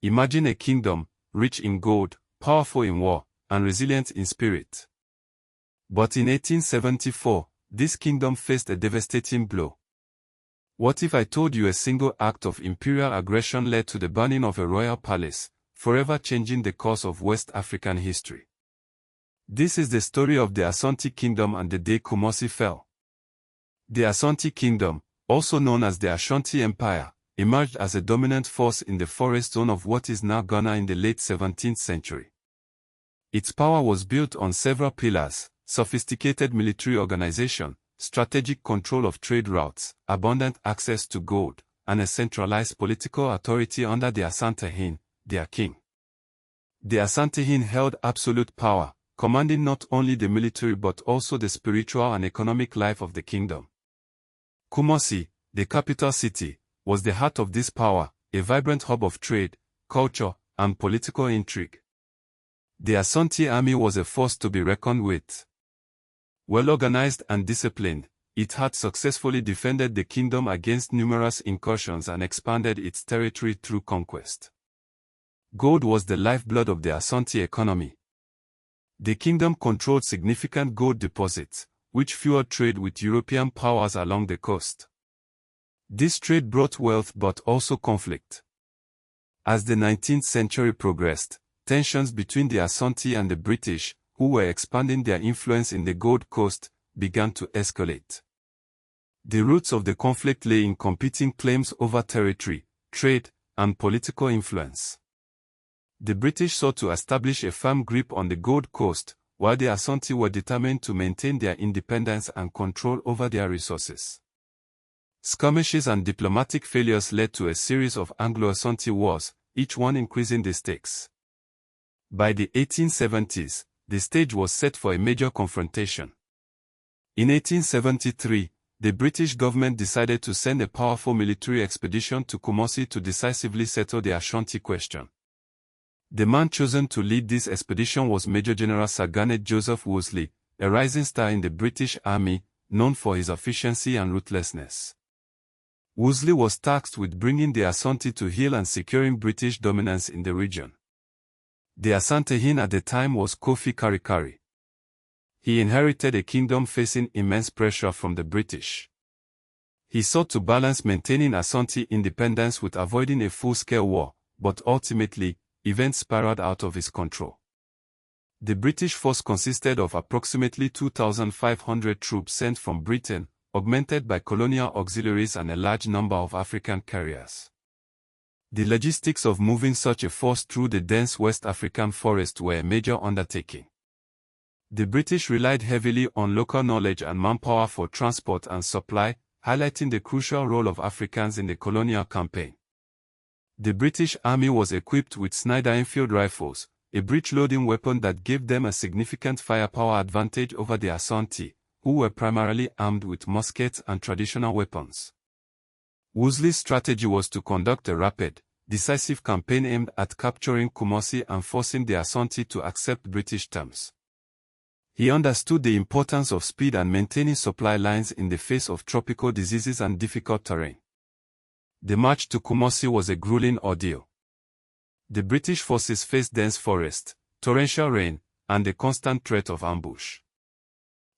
Imagine a kingdom, rich in gold, powerful in war, and resilient in spirit. But in 1874, this kingdom faced a devastating blow. What if I told you a single act of imperial aggression led to the burning of a royal palace, forever changing the course of West African history? This is the story of the Asante Kingdom and the day Kumasi fell. The Asante Kingdom, also known as the Ashanti Empire, emerged as a dominant force in the forest zone of what is now Ghana in the late 17th century. Its power was built on several pillars: sophisticated military organization, strategic control of trade routes, abundant access to gold, and a centralized political authority under the Asante, their king. The Asante held absolute power, commanding not only the military but also the spiritual and economic life of the kingdom. Kumasi, the capital city, was the heart of this power, a vibrant hub of trade, culture, and political intrigue. The Asante army was a force to be reckoned with. Well organized and disciplined, it had successfully defended the kingdom against numerous incursions and expanded its territory through conquest. Gold was the lifeblood of the Asante economy. The kingdom controlled significant gold deposits, which fueled trade with European powers along the coast. This trade brought wealth but also conflict. As the 19th century progressed, tensions between the Asante and the British, who were expanding their influence in the Gold Coast, began to escalate. The roots of the conflict lay in competing claims over territory, trade, and political influence. The British sought to establish a firm grip on the Gold Coast, while the Asante were determined to maintain their independence and control over their resources. Skirmishes and diplomatic failures led to a series of Anglo-Asante wars, each one increasing the stakes. By the 1870s, the stage was set for a major confrontation. In 1873, the British government decided to send a powerful military expedition to Kumasi to decisively settle the Ashanti question. The man chosen to lead this expedition was Major General Sir Garnet Joseph Wolseley, a rising star in the British Army, known for his efficiency and ruthlessness. Wolseley was tasked with bringing the Asante to heel and securing British dominance in the region. The Asante at the time was Kofi Karikari. He inherited a kingdom facing immense pressure from the British. He sought to balance maintaining Asante independence with avoiding a full-scale war, but ultimately, events spiraled out of his control. The British force consisted of approximately 2,500 troops sent from Britain, augmented by colonial auxiliaries and a large number of African carriers. The logistics of moving such a force through the dense West African forest were a major undertaking. The British relied heavily on local knowledge and manpower for transport and supply, highlighting the crucial role of Africans in the colonial campaign. The British Army was equipped with Snider Enfield rifles, a breech-loading weapon that gave them a significant firepower advantage over the Asante, who were primarily armed with muskets and traditional weapons. Wolseley's strategy was to conduct a rapid, decisive campaign aimed at capturing Kumasi and forcing the Asante to accept British terms. He understood the importance of speed and maintaining supply lines in the face of tropical diseases and difficult terrain. The march to Kumasi was a grueling ordeal. The British forces faced dense forest, torrential rain, and the constant threat of ambush.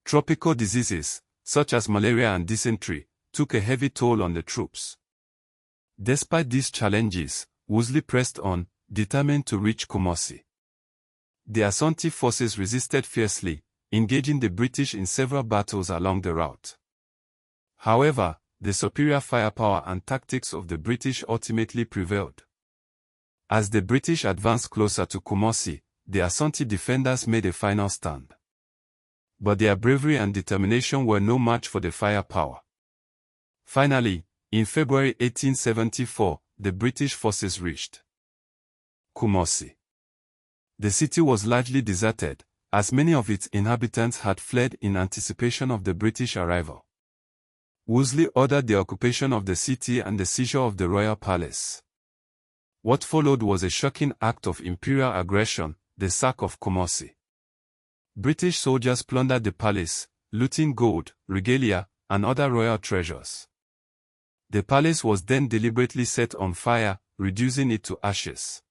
Tropical diseases, such as malaria and dysentery, took a heavy toll on the troops. Despite these challenges, Wolseley pressed on, determined to reach Kumasi. The Asante forces resisted fiercely, engaging the British in several battles along the route. However, the superior firepower and tactics of the British ultimately prevailed. As the British advanced closer to Kumasi, the Asante defenders made a final stand. But their bravery and determination were no match for the firepower. Finally, in February 1874, the British forces reached Kumasi. The city was largely deserted, as many of its inhabitants had fled in anticipation of the British arrival. Wolseley ordered the occupation of the city and the seizure of the royal palace. What followed was a shocking act of imperial aggression, the sack of Kumasi. British soldiers plundered the palace, looting gold, regalia, and other royal treasures. The palace was then deliberately set on fire, reducing it to ashes.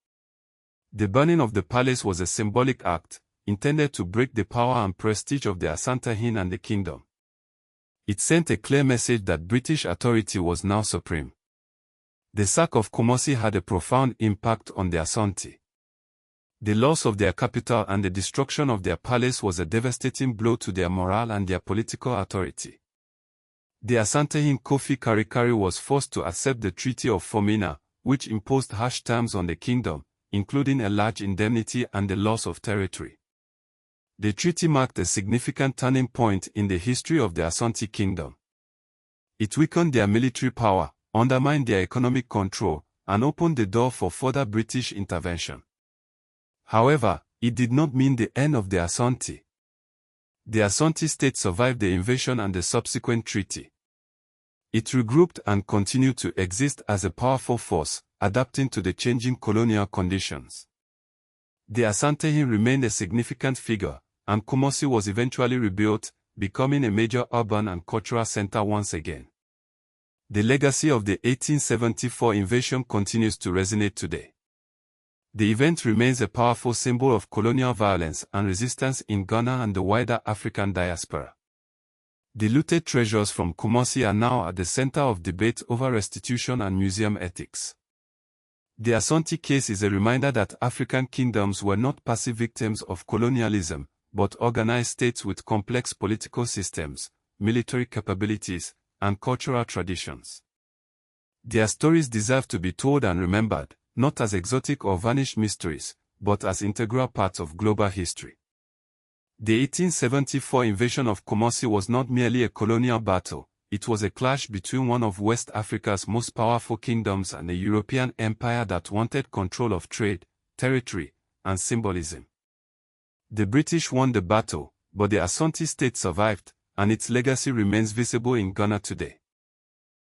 The burning of the palace was a symbolic act, intended to break the power and prestige of the Asante and the kingdom. It sent a clear message that British authority was now supreme. The sack of Kumasi had a profound impact on the Asante. The loss of their capital and the destruction of their palace was a devastating blow to their morale and their political authority. The Asante Kofi Karikari was forced to accept the Treaty of Fomena, which imposed harsh terms on the kingdom, including a large indemnity and the loss of territory. The treaty marked a significant turning point in the history of the Asante kingdom. It weakened their military power, undermined their economic control, and opened the door for further British intervention. However, it did not mean the end of the Asante. The Asante state survived the invasion and the subsequent treaty. It regrouped and continued to exist as a powerful force, adapting to the changing colonial conditions. The Asante remained a significant figure, and Kumasi was eventually rebuilt, becoming a major urban and cultural center once again. The legacy of the 1874 invasion continues to resonate today. The event remains a powerful symbol of colonial violence and resistance in Ghana and the wider African diaspora. The looted treasures from Kumasi are now at the center of debate over restitution and museum ethics. The Asante case is a reminder that African kingdoms were not passive victims of colonialism, but organized states with complex political systems, military capabilities, and cultural traditions. Their stories deserve to be told and remembered, not as exotic or vanished mysteries, but as integral parts of global history. The 1874 invasion of Kumasi was not merely a colonial battle, it was a clash between one of West Africa's most powerful kingdoms and a European empire that wanted control of trade, territory, and symbolism. The British won the battle, but the Asante state survived, and its legacy remains visible in Ghana today.